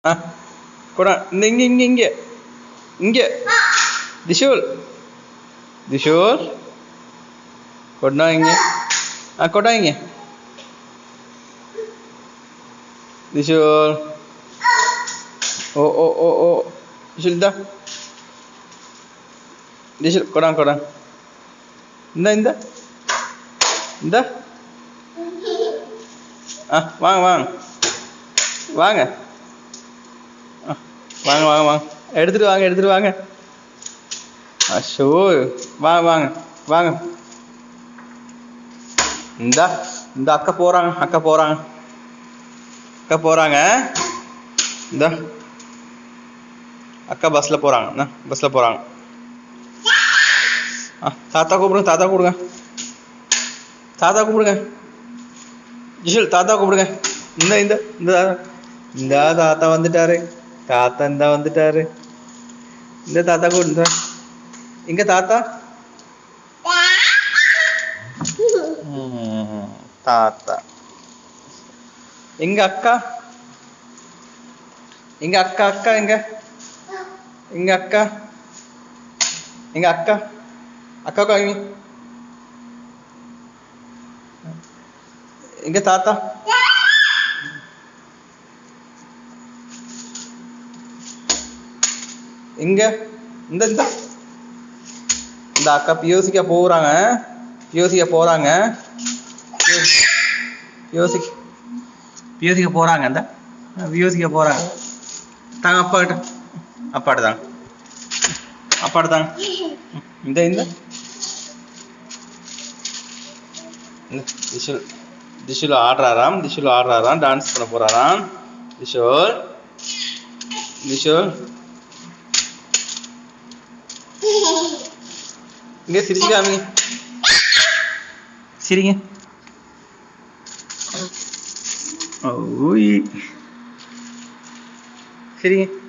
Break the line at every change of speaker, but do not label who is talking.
ஆ கொடா இந்த இங்கே இங்கே இங்கே இங்கே திஷுல் திஷுல் கொடா இங்கே கொடா இங்கே திஷுல் ஓ ஓ ஓ ஓ திஷுல் இந்தா திஷுல் கொடா கொடா இந்த இந்த இந்த வாங்க வாங்க வாங்க வாங்க வாங்க வாங்க எடுத்துட்டு வாங்க அஷோ வாங்க வாங்க வாங்க இந்த இந்த அக்கா போறாங்க இந்த அக்கா பஸ்ல போறாங்க தாத்தா கூப்பிடுங்க ஜிஷுல் தாத்தா கூப்பிடுங்க இந்த இந்த இந்த இந்த தாத்தா வந்துட்டாரு இந்த தாத்தா கூட இங்க தாத்தா தாத்தா எங்க அக்கா அக்கா காமி எங்க தாத்தா இங்க இந்த இந்த இந்த அக்கா பியோசிக்க போறாங்க இந்த பியோசிக்க போறாங்க தாங்க அப்பாட்டு தாங்க இந்த இந்த திஷுல் ஆடுறாராம் டான்ஸ் பண்ண போறாராம் திஷுல் இங்க சிரிங்க ஓய் சிரிங்க